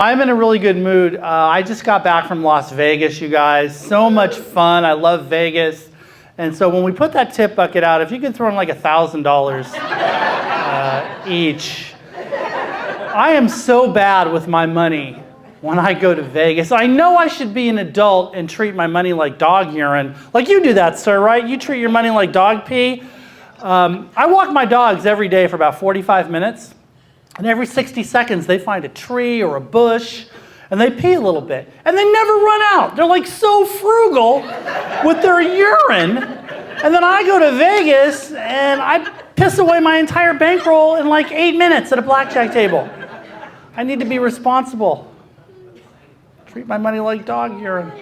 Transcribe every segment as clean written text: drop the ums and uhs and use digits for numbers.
I'm in a really good mood. I just got back from Las Vegas, you guys. So much fun. I love Vegas. And so when we put that tip bucket out, if you could throw in like $1,000 each. I am so bad with my money when I go to Vegas. I know I should be an adult and treat my money like dog urine. Like you do that, sir, right? You treat your money like dog pee. I walk my dogs every day for about 45 minutes. And every 60 seconds, they find a tree or a bush, and they pee a little bit. And they never run out. They're like so frugal with their urine. And then I go to Vegas, and I piss away my entire bankroll in like 8 minutes at a blackjack table. I need to be responsible. Treat my money like dog urine.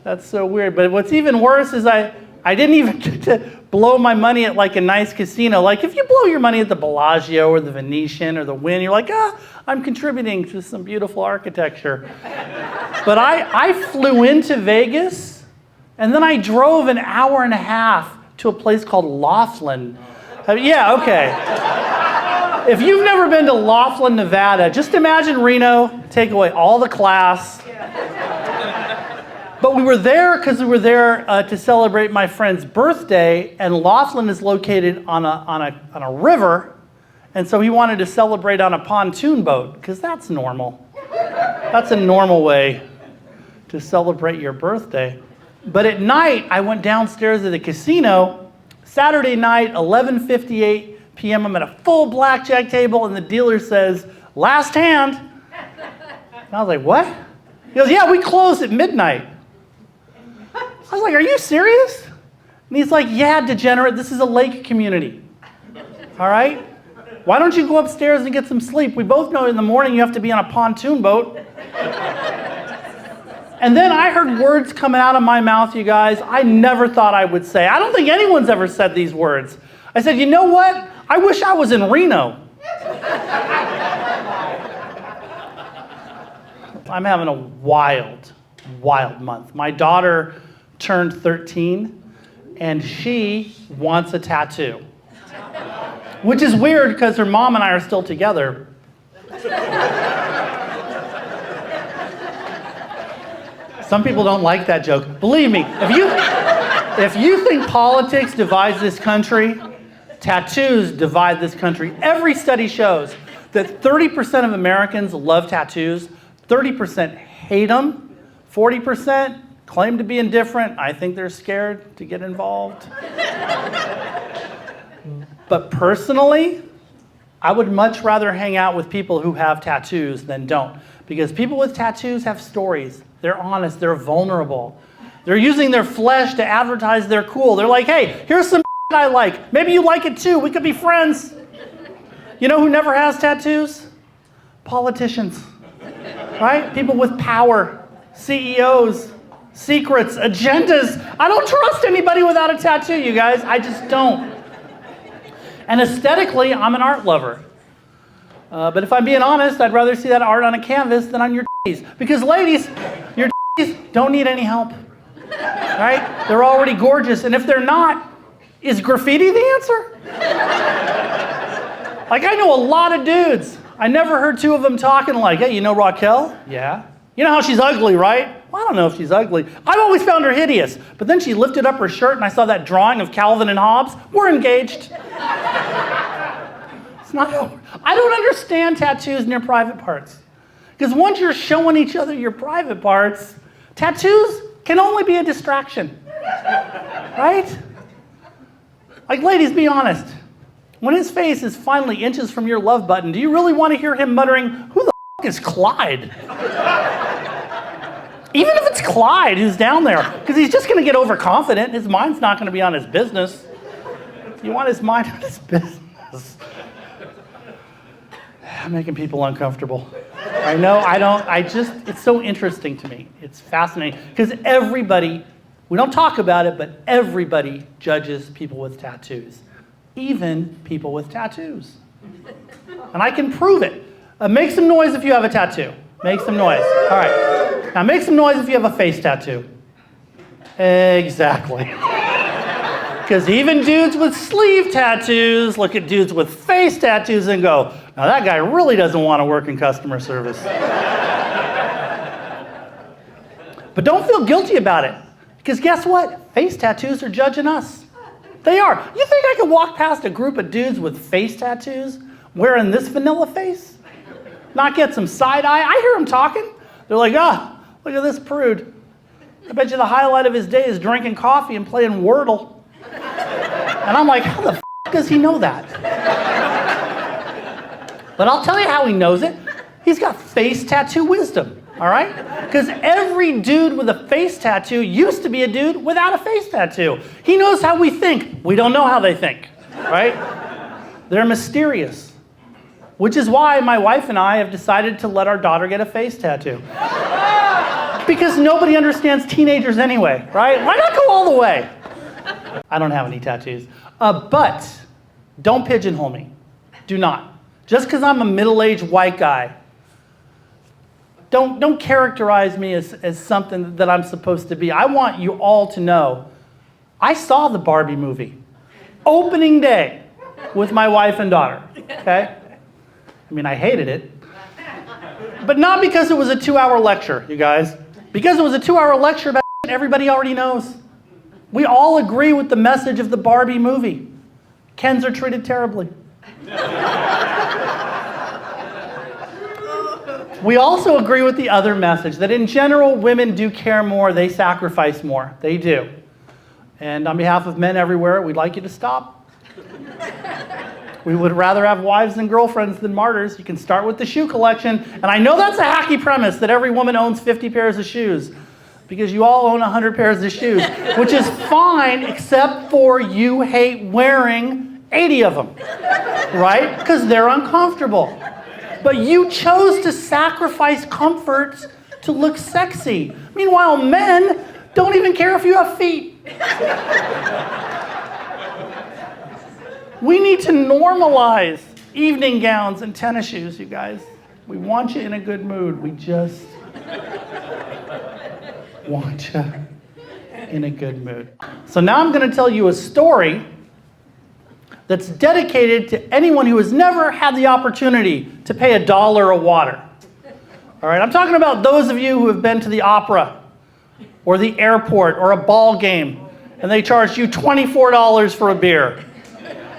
That's so weird. But what's even worse is I didn't even get to blow my money at like a nice casino. Like if you blow your money at the Bellagio or the Venetian or the Wynn, you're like, I'm contributing to some beautiful architecture. But I flew into Vegas and then I drove an hour and a half to a place called Laughlin. Yeah, okay. If you've never been to Laughlin, Nevada, just imagine Reno, take away all the class. But we were there because we were there to celebrate my friend's birthday, and Laughlin is located on a river, and so he wanted to celebrate on a pontoon boat, because that's normal. That's a normal way to celebrate your birthday. But at night, I went downstairs to the casino. Saturday night, 11:58 p.m., I'm at a full blackjack table, and the dealer says, "Last hand." And I was like, "What?" He goes, "Yeah, we close at midnight." I was like, "Are you serious?" And he's like, "Yeah, degenerate, this is a lake community. All right? Why don't you go upstairs and get some sleep? We both know in the morning you have to be on a pontoon boat." And then I heard words coming out of my mouth, you guys, I never thought I would say. I don't think anyone's ever said these words. I said, "You know what? I wish I was in Reno." I'm having a wild month. My daughter turned 13, and she wants a tattoo. Which is weird because her mom and I are still together. Some people don't like that joke. Believe me, if you think politics divides this country, tattoos divide this country. Every study shows that 30% of Americans love tattoos, 30% hate them, 40% claim to be indifferent. I think they're scared to get involved. But personally, I would much rather hang out with people who have tattoos than don't. Because people with tattoos have stories. They're honest, they're vulnerable. They're using their flesh to advertise they're cool. They're like, "Hey, here's some I like. Maybe you like it too. We could be friends." You know who never has tattoos? Politicians, right? People with power, CEOs, secrets, agendas. I don't trust anybody without a tattoo, you guys. I just don't. And aesthetically, I'm an art lover. But if I'm being honest, I'd rather see that art on a canvas than on your titties. Because ladies, your titties don't need any help, right? They're already gorgeous. And if they're not, is graffiti the answer? Like, I know a lot of dudes. I never heard two of them talking like, "Hey, you know Raquel?" "Yeah." "You know how she's ugly, right?" "Well, I don't know if she's ugly. I've always found her hideous. But then she lifted up her shirt and I saw that drawing of Calvin and Hobbes. We're engaged." It's not how. I don't understand tattoos near private parts. Because once you're showing each other your private parts, tattoos can only be a distraction. Right? Like, ladies, be honest. When his face is finally inches from your love button, do you really want to hear him muttering, "Who the f*** is Clyde?" Even if it's Clyde who's down there, because he's just going to get overconfident. His mind's not going to be on his business. You want his mind on his business. I'm making people uncomfortable. I know, it's so interesting to me. It's fascinating. Because everybody, we don't talk about it, but everybody judges people with tattoos. Even people with tattoos. And I can prove it. Make some noise if you have a tattoo. Make some noise. All right. Now make some noise if you have a face tattoo. Exactly. Because even dudes with sleeve tattoos look at dudes with face tattoos and go, Now that guy really doesn't want to work in customer service. But don't feel guilty about it, because guess what? Face tattoos are judging us. They are. You think I could walk past a group of dudes with face tattoos wearing this vanilla face? Not get some side eye? I hear them talking. They're like, look at this prude. I bet you the highlight of his day is drinking coffee and playing Wordle. And I'm like, how the f*** does he know that? But I'll tell you how he knows it. He's got face tattoo wisdom, all right? Because every dude with a face tattoo used to be a dude without a face tattoo. He knows how we think. We don't know how they think, right? They're mysterious, which is why my wife and I have decided to let our daughter get a face tattoo. Because nobody understands teenagers anyway, right? Why not go all the way? I don't have any tattoos. But don't pigeonhole me. Do not. Just because I'm a middle-aged white guy, don't characterize me as something that I'm supposed to be. I want you all to know, I saw the Barbie movie, opening day, with my wife and daughter, okay? I mean, I hated it. But not because it was a 2-hour lecture, you guys. Because it was a 2-hour lecture about shit everybody already knows. We all agree with the message of the Barbie movie. Kens are treated terribly. We also agree with the other message, that in general, women do care more, they sacrifice more. They do. And on behalf of men everywhere, we'd like you to stop. We would rather have wives and girlfriends than martyrs. You can start with the shoe collection. And I know that's a hacky premise, that every woman owns 50 pairs of shoes, because you all own 100 pairs of shoes, which is fine, except for you hate wearing 80 of them, right? Because they're uncomfortable. But you chose to sacrifice comfort to look sexy. Meanwhile, men don't even care if you have feet. We need to normalize evening gowns and tennis shoes, you guys. We want you in a good mood. We just want you in a good mood. So now I'm going to tell you a story that's dedicated to anyone who has never had the opportunity to pay $1 a water. All right, I'm talking about those of you who have been to the opera or the airport or a ball game and they charged you $24 for a beer.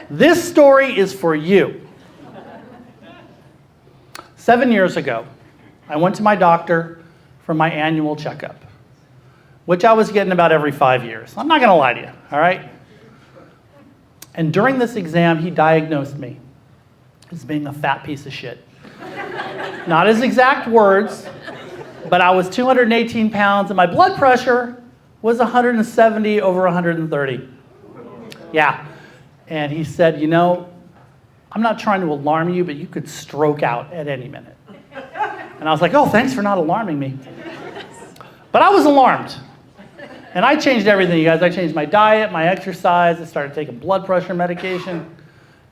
This story is for you. 7 years ago, I went to my doctor for my annual checkup, which I was getting about every 5 years. I'm not going to lie to you, all right? And during this exam, he diagnosed me as being a fat piece of shit. Not his exact words, but I was 218 pounds and my blood pressure was 170 over 130. Yeah. And he said, you know, I'm not trying to alarm you, but you could stroke out at any minute. And I was like, oh, thanks for not alarming me. But I was alarmed. And I changed everything, you guys. I changed my diet, my exercise. I started taking blood pressure medication.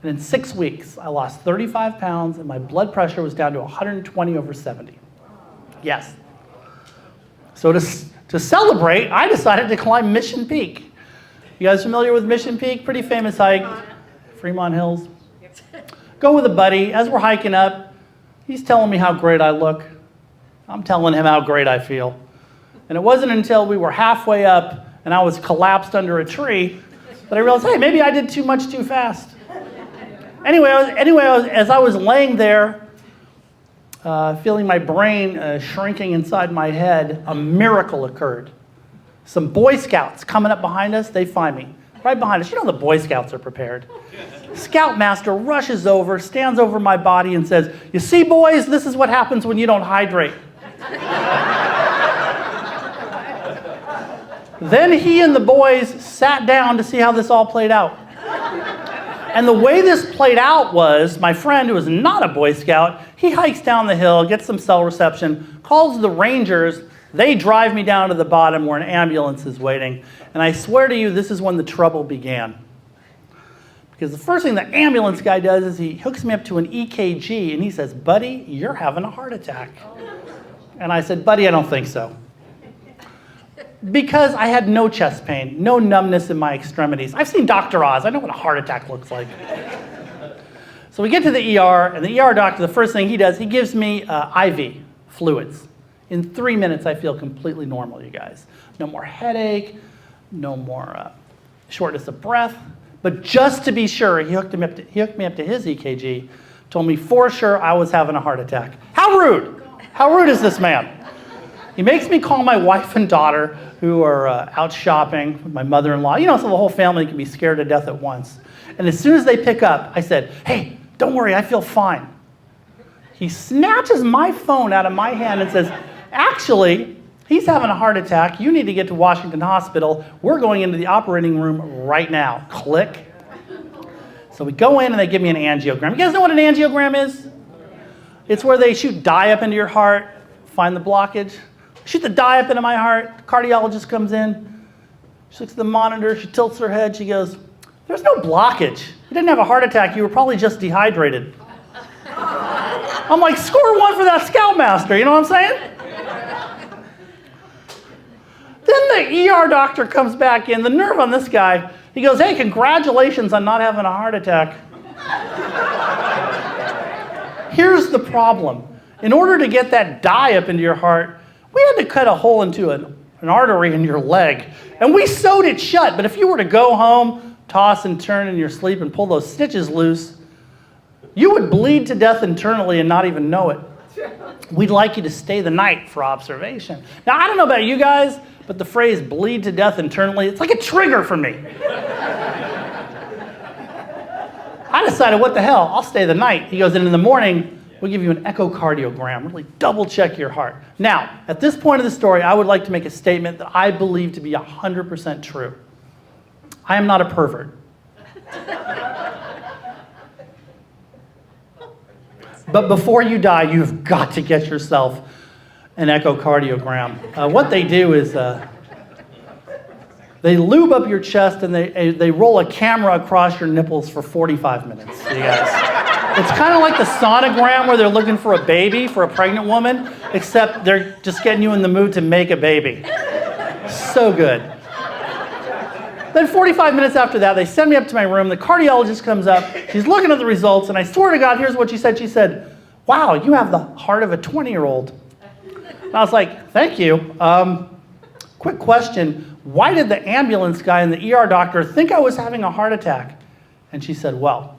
And in 6 weeks, I lost 35 pounds, and my blood pressure was down to 120 over 70. Yes. So to celebrate, I decided to climb Mission Peak. You guys familiar with Mission Peak? Pretty famous hike. Fremont Hills. Go with a buddy. As we're hiking up, he's telling me how great I look. I'm telling him how great I feel. And it wasn't until we were halfway up and I was collapsed under a tree that I realized, hey, maybe I did too much too fast. Anyway, as I was laying there, feeling my brain shrinking inside my head, a miracle occurred. Some Boy Scouts coming up behind us, they find me. Right behind us. You know the Boy Scouts are prepared. Scoutmaster rushes over, stands over my body and says, you see, boys, this is what happens when you don't hydrate. Then he and the boys sat down to see how this all played out. And the way this played out was, my friend, who was not a Boy Scout, he hikes down the hill, gets some cell reception, calls the Rangers. They drive me down to the bottom where an ambulance is waiting. And I swear to you, this is when the trouble began. Because the first thing the ambulance guy does is he hooks me up to an EKG and he says, buddy, you're having a heart attack. And I said, buddy, I don't think so. Because I had no chest pain, no numbness in my extremities. I've seen Dr. Oz. I know what a heart attack looks like. So we get to the ER, and the ER doctor, the first thing he does, he gives me IV fluids. In 3 minutes, I feel completely normal, you guys. No more headache, no more shortness of breath. But just to be sure, he hooked me up to his EKG, told me for sure I was having a heart attack. How rude! How rude is this man? He makes me call my wife and daughter, who are out shopping with my mother-in-law. You know, so the whole family can be scared to death at once. And as soon as they pick up, I said, hey, don't worry, I feel fine. He snatches my phone out of my hand and says, actually, he's having a heart attack. You need to get to Washington Hospital. We're going into the operating room right now. Click. So we go in and they give me an angiogram. You guys know what an angiogram is? It's where they shoot dye up into your heart, find the blockage. Shoot the dye up into my heart. The cardiologist comes in. She looks at the monitor. She tilts her head. She goes, there's no blockage. You didn't have a heart attack. You were probably just dehydrated. I'm like, score one for that Scoutmaster. You know what I'm saying? Then the ER doctor comes back in. The nerve on this guy. He goes, hey, congratulations on not having a heart attack. Here's the problem. In order to get that dye up into your heart, we had to cut a hole into an artery in your leg. And we sewed it shut. But if you were to go home, toss and turn in your sleep and pull those stitches loose, you would bleed to death internally and not even know it. We'd like you to stay the night for observation. Now, I don't know about you guys, but the phrase bleed to death internally, it's like a trigger for me. I decided, what the hell, I'll stay the night. He goes, in the morning, we'll give you an echocardiogram, really double check your heart. Now, at this point of the story, I would like to make a statement that I believe to be 100% true. I am not a pervert. But before you die, you've got to get yourself an echocardiogram. What they do is they lube up your chest and they roll a camera across your nipples for 45 minutes, you guys. It's kind of like the sonogram where they're looking for a baby for a pregnant woman, except they're just getting you in the mood to make a baby. So good. Then 45 minutes after that, they send me up to my room. The cardiologist comes up. She's looking at the results, and I swear to God, here's what she said. She said, wow, you have the heart of a 20-year-old. And I was like, thank you. Quick question. Why did the ambulance guy and the ER doctor think I was having a heart attack? And she said, well,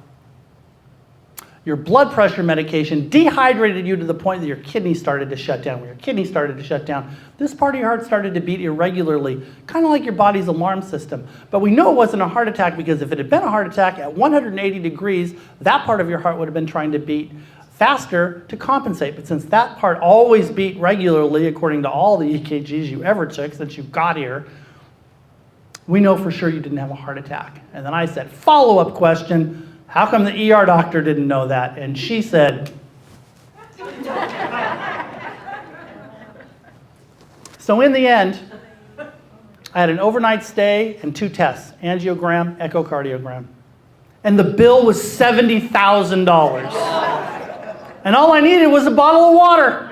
your blood pressure medication dehydrated you to the point that your kidneys started to shut down. When your kidneys started to shut down, this part of your heart started to beat irregularly, kind of like your body's alarm system. But we know it wasn't a heart attack because if it had been a heart attack at 180 degrees, that part of your heart would have been trying to beat faster to compensate. But since that part always beat regularly, according to all the EKGs you ever took since you got here, we know for sure you didn't have a heart attack. And then I said, follow-up question. How come the ER doctor didn't know that? And she said, so in the end, I had an overnight stay and 2 tests, angiogram, echocardiogram. And the bill was $70,000. And all I needed was a bottle of water.